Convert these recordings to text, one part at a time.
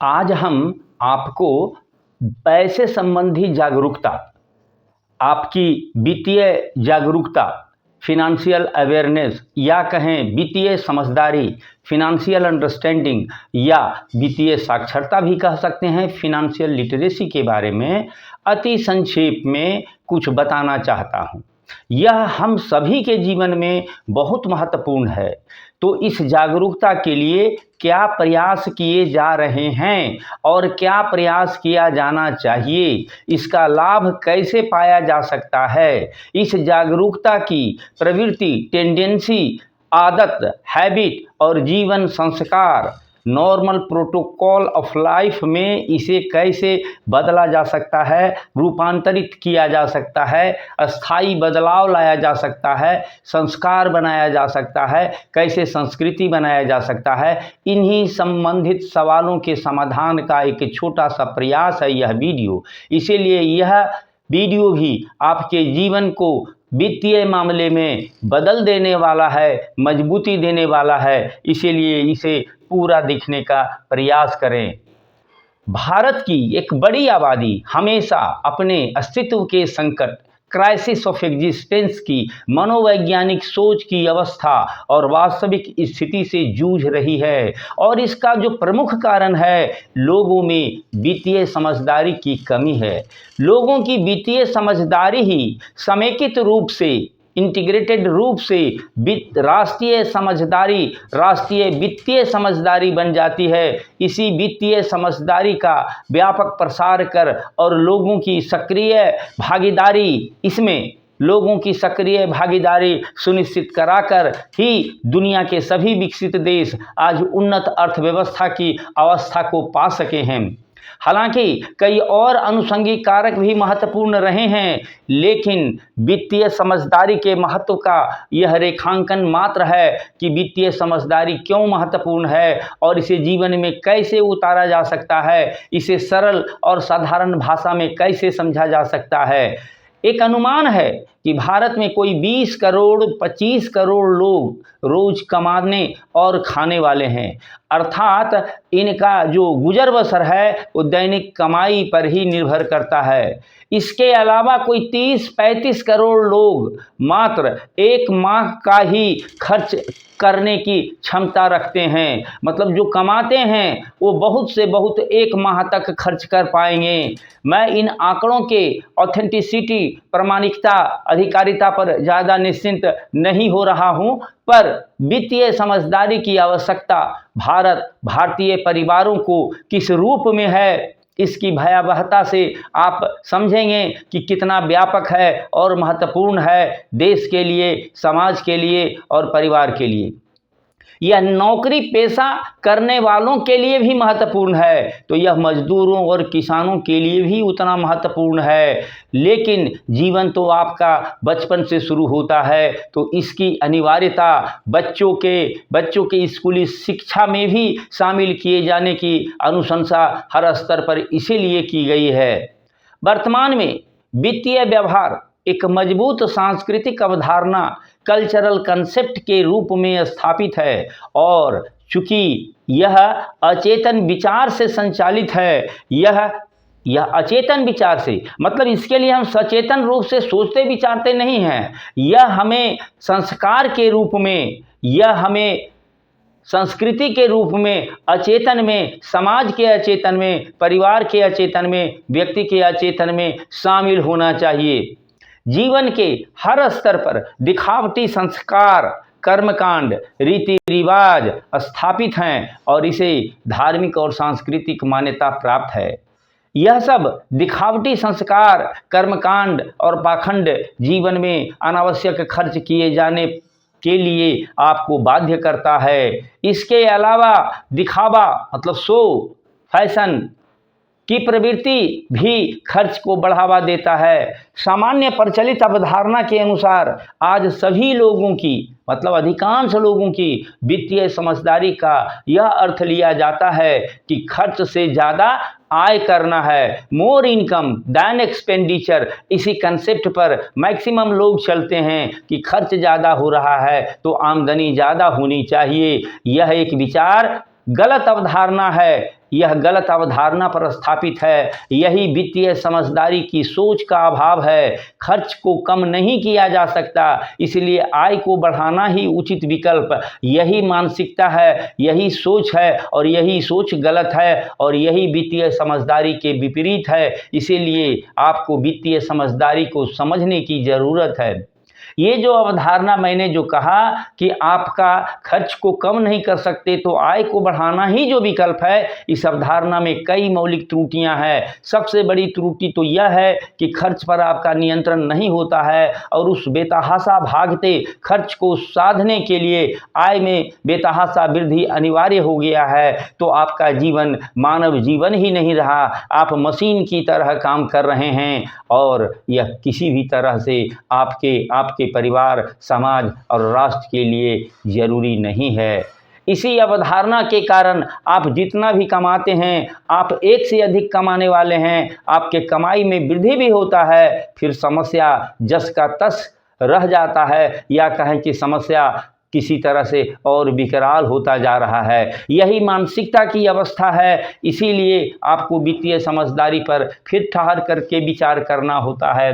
आज हम आपको पैसे संबंधी जागरूकता, आपकी वित्तीय जागरूकता, फिनेंशियल अवेयरनेस या कहें वित्तीय समझदारी, फिनेंशियल अंडरस्टैंडिंग या वित्तीय साक्षरता भी कह सकते हैं, फिनेंशियल लिटरेसी के बारे में अति संक्षेप में कुछ बताना चाहता हूँ। यह हम सभी के जीवन में बहुत महत्वपूर्ण है। तो इस जागरूकता के लिए क्या प्रयास किए जा रहे हैं और क्या प्रयास किया जाना चाहिए, इसका लाभ कैसे पाया जा सकता है, इस जागरूकता की प्रवृत्ति, टेंडेंसी, आदत, हैबिट और जीवन संस्कार, नॉर्मल प्रोटोकॉल ऑफ लाइफ में इसे कैसे बदला जा सकता है, रूपांतरित किया जा सकता है, अस्थाई बदलाव लाया जा सकता है, संस्कार बनाया जा सकता है, कैसे संस्कृति बनाया जा सकता है, इन्हीं संबंधित सवालों के समाधान का एक छोटा सा प्रयास है यह वीडियो। इसीलिए यह वीडियो भी आपके जीवन को वित्तीय मामले में बदल देने वाला है, मजबूती देने वाला है, इसीलिए इसे पूरा देखने का प्रयास करें। भारत की एक बड़ी आबादी हमेशा अपने अस्तित्व के संकट, क्राइसिस ऑफ एग्जिस्टेंस की मनोवैज्ञानिक सोच की अवस्था और वास्तविक स्थिति से जूझ रही है, और इसका जो प्रमुख कारण है लोगों में वित्तीय समझदारी की कमी है। लोगों की वित्तीय समझदारी ही समेकित रूप से, इंटीग्रेटेड रूप से राष्ट्रीय समझदारी, राष्ट्रीय वित्तीय समझदारी बन जाती है। इसी वित्तीय समझदारी का व्यापक प्रसार कर और लोगों की सक्रिय भागीदारी, इसमें लोगों की सक्रिय भागीदारी सुनिश्चित कराकर ही दुनिया के सभी विकसित देश आज उन्नत अर्थव्यवस्था की अवस्था को पा सके हैं। हालांकि कई और अनुषंगिक कारक भी महत्वपूर्ण रहे हैं, लेकिन वित्तीय समझदारी के महत्व का यह रेखांकन मात्र है कि वित्तीय समझदारी क्यों महत्वपूर्ण है और इसे जीवन में कैसे उतारा जा सकता है, इसे सरल और साधारण भाषा में कैसे समझा जा सकता है। एक अनुमान है कि भारत में कोई 20 करोड़ 25 करोड़ लोग रोज कमाने और खाने वाले हैं, अर्थात इनका जो गुजर बसर है वो दैनिक कमाई पर ही निर्भर करता है। इसके अलावा कोई 30-35 करोड़ लोग मात्र एक माह का ही खर्च करने की क्षमता रखते हैं, मतलब जो कमाते हैं वो बहुत से बहुत एक माह तक खर्च कर पाएंगे। मैं इन आंकड़ों के ऑथेंटिसिटी, प्रामाणिकता, अधिकारिता पर ज़्यादा निश्चिंत नहीं हो रहा हूँ, पर वित्तीय समझदारी की आवश्यकता भारतीय परिवारों को किस रूप में है, इसकी भयावहता से आप समझेंगे कि कितना व्यापक है और महत्वपूर्ण है देश के लिए, समाज के लिए और परिवार के लिए। यह नौकरी पेशा करने वालों के लिए भी महत्वपूर्ण है, तो यह मजदूरों और किसानों के लिए भी उतना महत्वपूर्ण है। लेकिन जीवन तो आपका बचपन से शुरू होता है, तो इसकी अनिवार्यता बच्चों के स्कूली शिक्षा में भी शामिल किए जाने की अनुशंसा हर स्तर पर इसीलिए की गई है। वर्तमान में वित्तीय व्यवहार एक मजबूत सांस्कृतिक अवधारणा, कल्चरल कंसेप्ट के रूप में स्थापित है, और चूंकि यह अचेतन विचार से संचालित है, यह अचेतन विचार से, मतलब इसके लिए हम सचेतन रूप से सोचते विचारते नहीं हैं। यह हमें संस्कार के रूप में, यह हमें संस्कृति के रूप में, अचेतन में, समाज के अचेतन में, परिवार के अचेतन में, व्यक्ति के अचेतन में शामिल होना चाहिए। जीवन के हर स्तर पर दिखावटी संस्कार, कर्मकांड, रीति रिवाज स्थापित हैं और इसे धार्मिक और सांस्कृतिक मान्यता प्राप्त है। यह सब दिखावटी संस्कार, कर्मकांड और पाखंड जीवन में अनावश्यक खर्च किए जाने के लिए आपको बाध्य करता है। इसके अलावा दिखावा मतलब शो, फैशन की प्रवृत्ति भी खर्च को बढ़ावा देता है। सामान्य प्रचलित अवधारणा के अनुसार आज सभी लोगों की, मतलब अधिकांश लोगों की वित्तीय समझदारी का यह अर्थ लिया जाता है कि खर्च से ज़्यादा आय करना है, मोर इनकम दैन एक्सपेंडिचर। इसी कंसेप्ट पर मैक्सिमम लोग चलते हैं कि खर्च ज़्यादा हो रहा है तो आमदनी ज़्यादा होनी चाहिए। यह एक विचार गलत अवधारणा है। यह गलत अवधारणा पर स्थापित है। यही वित्तीय समझदारी की सोच का अभाव है। खर्च को कम नहीं किया जा सकता, इसलिए आय को बढ़ाना ही उचित विकल्प। यही मानसिकता है, यही सोच है और यही सोच गलत है और यही वित्तीय समझदारी के विपरीत है। इसीलिए आपको वित्तीय समझदारी को समझने की ज़रूरत है। ये जो अवधारणा मैंने जो कहा कि आपका खर्च को कम नहीं कर सकते तो आय को बढ़ाना ही जो विकल्प है, इस अवधारणा में कई मौलिक त्रुटियां हैं। सबसे बड़ी त्रुटि तो यह है कि खर्च पर आपका नियंत्रण नहीं होता है और उस बेतहाशा भागते खर्च को साधने के लिए आय में बेतहाशा वृद्धि अनिवार्य हो गया है। तो आपका जीवन मानव जीवन ही नहीं रहा, आप मशीन की तरह काम कर रहे हैं और यह किसी भी तरह से आपके परिवार, समाज और राष्ट्र के लिए जरूरी नहीं है। इसी अवधारणा के कारण आप जितना भी कमाते हैं, आप एक से अधिक कमाने वाले हैं, आपके कमाई में वृद्धि भी होता है, फिर समस्या जस का तस रह जाता है या कहें कि समस्या किसी तरह से और विकराल होता जा रहा है। यही मानसिकता की अवस्था है। इसीलिए आपको वित्तीय समझदारी पर फिर ठहर करके विचार करना होता है।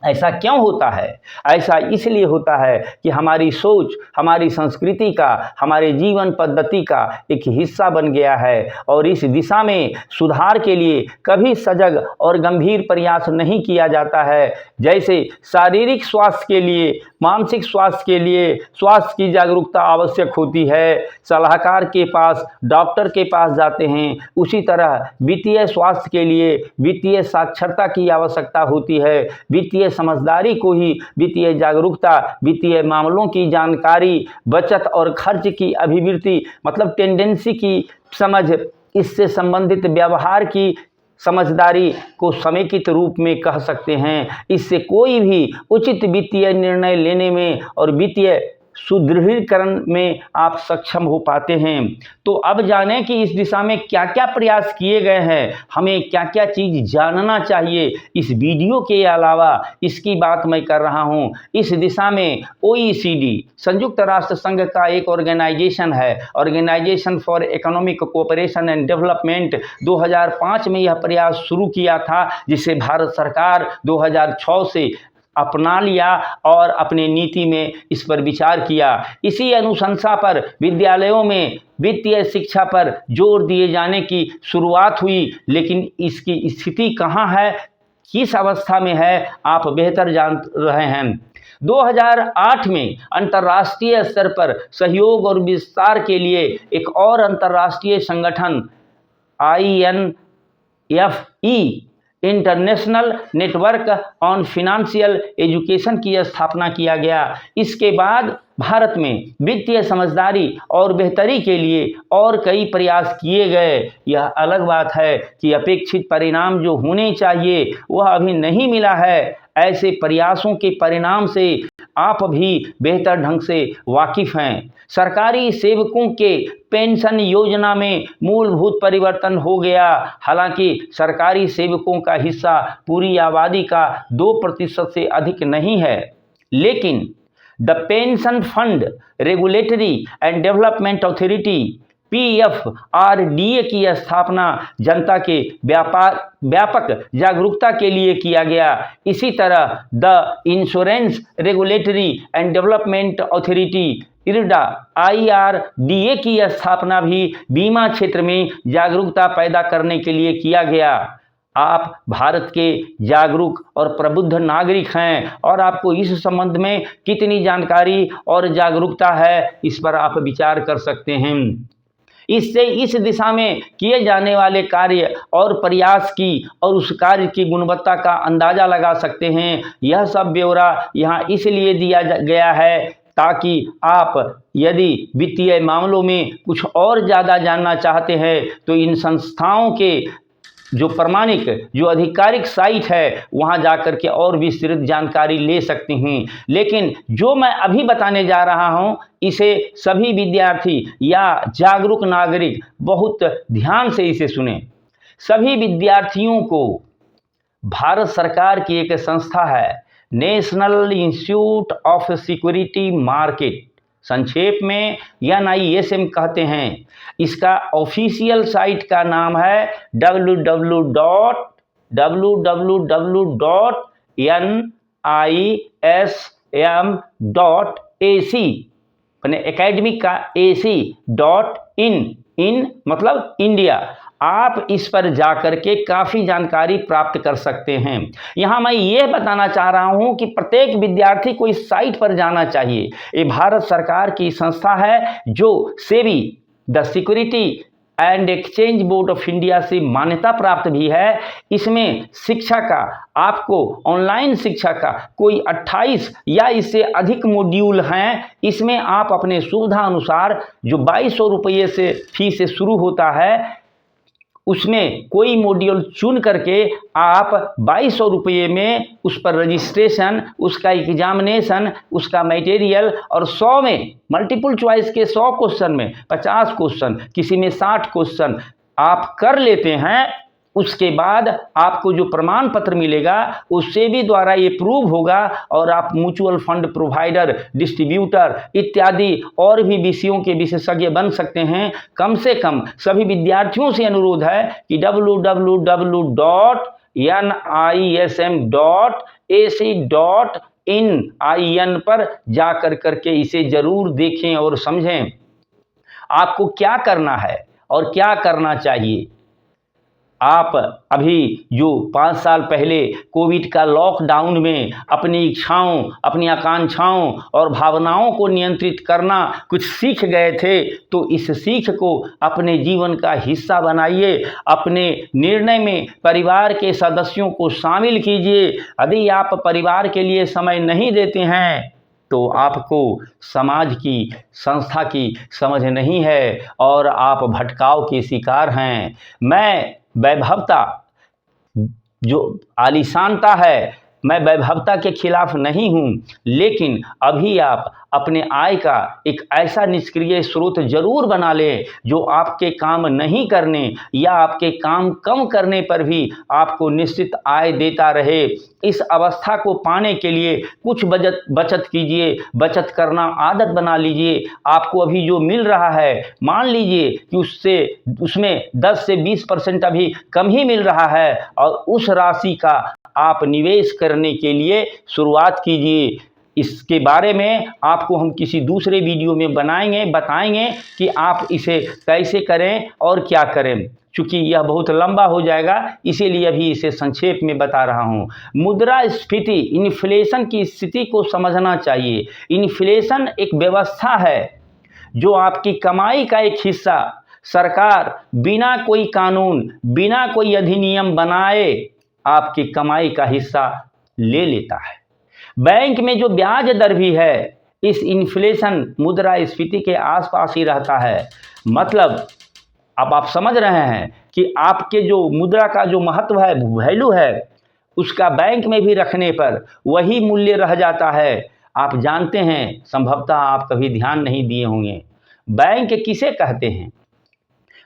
ऐसा क्यों होता है? ऐसा इसलिए होता है कि हमारी सोच हमारी संस्कृति का, हमारे जीवन पद्धति का एक हिस्सा बन गया है और इस दिशा में सुधार के लिए कभी सजग और गंभीर प्रयास नहीं किया जाता है। जैसे शारीरिक स्वास्थ्य के लिए, मानसिक स्वास्थ्य के लिए स्वास्थ्य की जागरूकता आवश्यक होती है, सलाहकार के पास, डॉक्टर के पास जाते हैं, उसी तरह वित्तीय स्वास्थ्य के लिए वित्तीय साक्षरता की आवश्यकता होती है। वित्तीय समझदारी को ही वित्तीय जागरूकता, वित्तीय मामलों की जानकारी, बचत और खर्च की अभिवृत्ति मतलब टेंडेंसी की समझ, इससे संबंधित व्यवहार की समझदारी को समेकित रूप में कह सकते हैं। इससे कोई भी उचित वित्तीय निर्णय लेने में और वित्तीय सुदृढ़ीकरण में आप सक्षम हो पाते हैं। तो अब जानें कि इस दिशा में क्या क्या प्रयास किए गए हैं, हमें क्या क्या चीज़ जानना चाहिए। इस वीडियो के अलावा इसकी बात मैं कर रहा हूं। इस दिशा में OECD संयुक्त राष्ट्र संघ का एक ऑर्गेनाइजेशन है, organisation for economic cooperation and development, 2005 में यह प्रयास शुरू किया था, जिसे भारत सरकार 2006 से अपना लिया और अपने नीति में इस पर विचार किया। इसी अनुशंसा पर विद्यालयों में वित्तीय शिक्षा पर जोर दिए जाने की शुरुआत हुई, लेकिन इसकी स्थिति कहाँ है, किस अवस्था में है, आप बेहतर जान रहे हैं। 2008 में अंतर्राष्ट्रीय स्तर पर सहयोग और विस्तार के लिए एक और अंतर्राष्ट्रीय संगठन INFE international network on financial education की स्थापना किया गया। इसके बाद भारत में वित्तीय समझदारी और बेहतरी के लिए और कई प्रयास किए गए। यह अलग बात है कि अपेक्षित परिणाम जो होने चाहिए वह अभी नहीं मिला है। ऐसे प्रयासों के परिणाम से आप भी बेहतर ढंग से वाकिफ हैं। सरकारी सेवकों के पेंशन योजना में मूलभूत परिवर्तन हो गया। हालांकि सरकारी सेवकों का हिस्सा पूरी आबादी का 2% से अधिक नहीं है, लेकिन the pension fund regulatory and development authority PFRDA की स्थापना जनता के व्यापक जागरूकता के लिए किया गया। इसी तरह the insurance regulatory and development authority IRDA की स्थापना भी बीमा क्षेत्र में जागरूकता पैदा करने के लिए किया गया। आप भारत के जागरूक और प्रबुद्ध नागरिक हैं और आपको इस संबंध में कितनी जानकारी और जागरूकता है, इस पर आप विचार कर सकते हैं। इससे इस दिशा में किए जाने वाले कार्य और प्रयास की और उस कार्य की गुणवत्ता का अंदाजा लगा सकते हैं। यह सब ब्यौरा यहाँ इसलिए दिया गया है ताकि आप यदि वित्तीय मामलों में कुछ और ज़्यादा जानना चाहते हैं तो इन संस्थाओं के जो प्रमाणिक, जो आधिकारिक साइट है, वहां जाकर के और विस्तृत जानकारी ले सकते हैं। लेकिन जो मैं अभी बताने जा रहा हूं, इसे सभी विद्यार्थी या जागरूक नागरिक बहुत ध्यान से इसे सुने। सभी विद्यार्थियों को भारत सरकार की एक संस्था है, national institute of security market, संक्षेप में NISM कहते हैं। इसका ऑफिशियल साइट का नाम है www.nism.ac, यानी एकेडमिक का AC.in, इन मतलब इंडिया। आप इस पर जाकर के काफ़ी जानकारी प्राप्त कर सकते हैं। यहाँ मैं ये बताना चाह रहा हूँ कि प्रत्येक विद्यार्थी को इस साइट पर जाना चाहिए। ये भारत सरकार की संस्था है जो SEBI, the security and exchange board of India से मान्यता प्राप्त भी है। इसमें शिक्षा का, आपको ऑनलाइन शिक्षा का कोई 28 या इससे अधिक मॉड्यूल हैं। इसमें आप अपने सुविधा अनुसार जो 2200 रुपये से फीस से शुरू होता है, उसमें कोई मॉड्यूल चुन करके आप 2200 रुपये में उस पर रजिस्ट्रेशन, उसका एग्जामिनेशन, उसका मटेरियल और 100 में मल्टीपल चॉइस के 100 क्वेश्चन में 50 क्वेश्चन, किसी में 60 क्वेश्चन आप कर लेते हैं। उसके बाद आपको जो प्रमाण पत्र मिलेगा उससे भी द्वारा ये प्रूव होगा और आप म्यूचुअल फंड प्रोवाइडर, डिस्ट्रीब्यूटर इत्यादि और भी विषयों के विशेषज्ञ बन सकते हैं। कम से कम सभी विद्यार्थियों से अनुरोध है कि www.nism.ac.in पर जाकर करके इसे जरूर देखें और समझें आपको क्या करना है और क्या करना चाहिए। आप अभी जो 5 साल पहले कोविड का लॉकडाउन में अपनी इच्छाओं, अपनी आकांक्षाओं और भावनाओं को नियंत्रित करना कुछ सीख गए थे, तो इस सीख को अपने जीवन का हिस्सा बनाइए। अपने निर्णय में परिवार के सदस्यों को शामिल कीजिए। यदि आप परिवार के लिए समय नहीं देते हैं तो आपको समाज की, संस्था की समझ नहीं है और आप भटकाव के शिकार हैं। मैं वैभवता, जो आलीशानता है, मैं वैभवता के खिलाफ नहीं हूँ, लेकिन अभी आप अपने आय का एक ऐसा निष्क्रिय स्रोत जरूर बना लें जो आपके काम नहीं करने या आपके काम कम करने पर भी आपको निश्चित आय देता रहे। इस अवस्था को पाने के लिए कुछ बचत कीजिए, बचत करना आदत बना लीजिए। आपको अभी जो मिल रहा है, मान लीजिए कि उसमें 10 से 20% अभी कम ही मिल रहा है और उस राशि का आप निवेश करने के लिए शुरुआत कीजिए। इसके बारे में आपको हम किसी दूसरे वीडियो में बताएंगे कि आप इसे कैसे करें और क्या करें। चूँकि यह बहुत लंबा हो जाएगा, इसीलिए अभी इसे संक्षेप में बता रहा हूँ। मुद्रास्फीति, इन्फ्लेशन की स्थिति को समझना चाहिए। इन्फ्लेशन एक व्यवस्था है जो आपकी कमाई का एक हिस्सा सरकार बिना कोई कानून, बिना कोई अधिनियम बनाए आपकी कमाई का हिस्सा ले लेता है। बैंक में जो ब्याज दर भी है, इस इन्फ्लेशन मुद्रास्फीति के आसपास ही रहता है। मतलब अब आप समझ रहे हैं कि आपके जो मुद्रा का जो महत्व है, वैल्यू है, उसका बैंक में भी रखने पर वही मूल्य रह जाता है। आप जानते हैं, संभवतः आप कभी ध्यान नहीं दिए होंगे, बैंक किसे कहते हैं?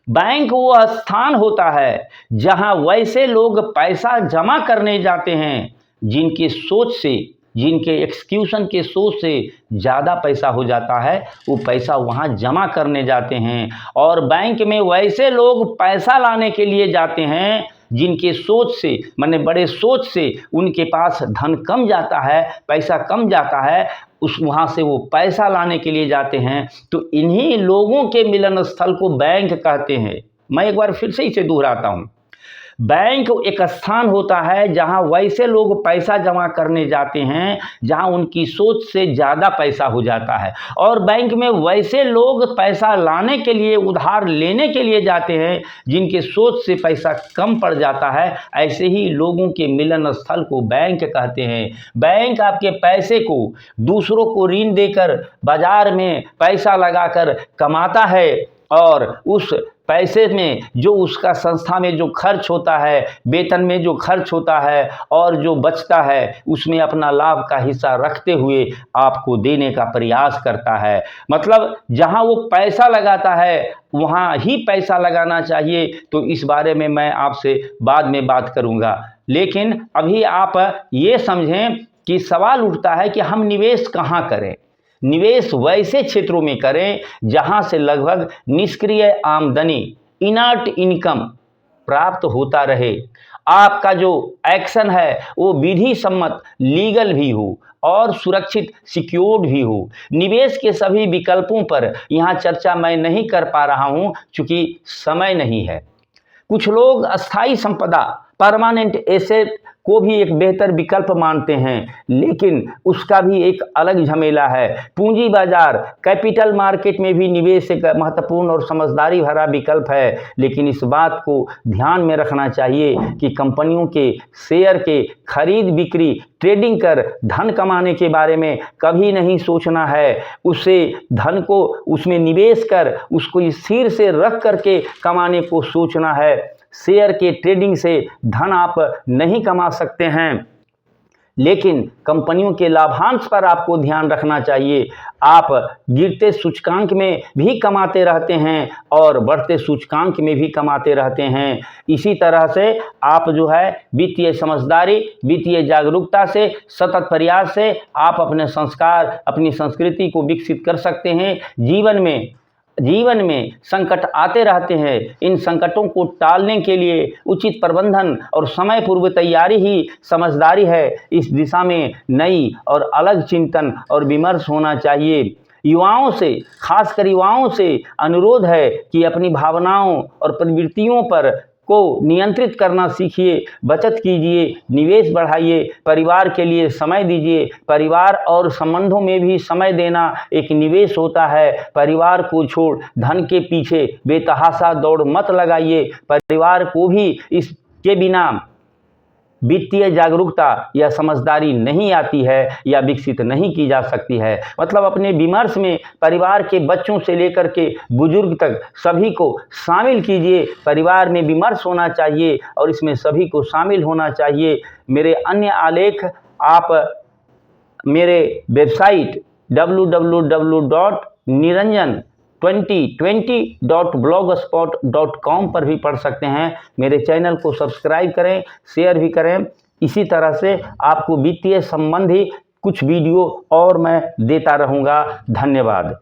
बैंक वो स्थान होता है जहां वैसे लोग पैसा जमा करने जाते हैं जिनकी सोच से, जिनके एक्सक्यूशन के सोच से ज़्यादा पैसा हो जाता है, वो पैसा वहाँ जमा करने जाते हैं। और बैंक में वैसे लोग पैसा लाने के लिए जाते हैं जिनके सोच से, माने बड़े सोच से उनके पास धन कम जाता है, पैसा कम जाता है, वहाँ से वो पैसा लाने के लिए जाते हैं। तो इन्हीं लोगों के मिलन स्थल को बैंक कहते हैं। मैं एक बार फिर से इसे दोहराता हूँ। बैंक एक स्थान होता है जहां वैसे लोग पैसा जमा करने जाते हैं जहां उनकी सोच से ज़्यादा पैसा हो जाता है, और बैंक में वैसे लोग पैसा लाने के लिए, उधार लेने के लिए जाते हैं जिनके सोच से पैसा कम पड़ जाता है। ऐसे ही लोगों के मिलन स्थल को बैंक कहते हैं। बैंक आपके पैसे को दूसरों को ऋण देकर बाजार में पैसा लगाकर कमाता है, और उस पैसे में जो उसका संस्था में जो खर्च होता है, वेतन में जो खर्च होता है और जो बचता है, उसमें अपना लाभ का हिस्सा रखते हुए आपको देने का प्रयास करता है। मतलब जहां वो पैसा लगाता है वहां ही पैसा लगाना चाहिए। तो इस बारे में मैं आपसे बाद में बात करूंगा, लेकिन अभी आप ये समझें कि सवाल उठता है कि हम निवेश कहाँ करें। निवेश वैसे क्षेत्रों में करें जहां से लगभग निष्क्रिय आमदनी, इनर्ट इनकम प्राप्त होता रहे। आपका जो एक्शन है वो विधि सम्मत, लीगल भी हो और सुरक्षित, सिक्योर्ड भी हो। निवेश के सभी विकल्पों पर यहाँ चर्चा मैं नहीं कर पा रहा हूँ क्योंकि समय नहीं है। कुछ लोग अस्थाई संपदा, परमानेंट एसेट को भी एक बेहतर विकल्प मानते हैं, लेकिन उसका भी एक अलग झमेला है। पूंजी बाजार, कैपिटल मार्केट में भी निवेश एक महत्वपूर्ण और समझदारी भरा विकल्प है, लेकिन इस बात को ध्यान में रखना चाहिए कि कंपनियों के शेयर के खरीद बिक्री, ट्रेडिंग कर धन कमाने के बारे में कभी नहीं सोचना है। उससे धन को उसमें निवेश कर उसको स्थिर से रख करके कमाने को सोचना है। शेयर के ट्रेडिंग से धन आप नहीं कमा सकते हैं, लेकिन कंपनियों के लाभांश पर आपको ध्यान रखना चाहिए। आप गिरते सूचकांक में भी कमाते रहते हैं और बढ़ते सूचकांक में भी कमाते रहते हैं। इसी तरह से आप जो है वित्तीय समझदारी, वित्तीय जागरूकता से, सतत प्रयास से आप अपने संस्कार, अपनी संस्कृति को विकसित कर सकते हैं। जीवन में संकट आते रहते हैं। इन संकटों को टालने के लिए उचित प्रबंधन और समय पूर्व तैयारी ही समझदारी है। इस दिशा में नई और अलग चिंतन और विमर्श होना चाहिए। युवाओं से, खासकर युवाओं से अनुरोध है कि अपनी भावनाओं और प्रवृत्तियों पर को नियंत्रित करना सीखिए, बचत कीजिए, निवेश बढ़ाइए, परिवार के लिए समय दीजिए। परिवार और संबंधों में भी समय देना एक निवेश होता है। परिवार को छोड़ धन के पीछे बेतहाशा दौड़ मत लगाइए। परिवार को भी इसके बिना वित्तीय जागरूकता या समझदारी नहीं आती है या विकसित नहीं की जा सकती है। मतलब अपने विमर्श में परिवार के बच्चों से लेकर के बुजुर्ग तक सभी को शामिल कीजिए। परिवार में विमर्श होना चाहिए और इसमें सभी को शामिल होना चाहिए। मेरे अन्य आलेख आप मेरे वेबसाइट www.niranjan2020.blogspot.com पर भी पढ़ सकते हैं। मेरे चैनल को सब्सक्राइब करें, शेयर भी करें। इसी तरह से आपको वित्तीय संबंधी कुछ वीडियो और मैं देता रहूँगा। धन्यवाद।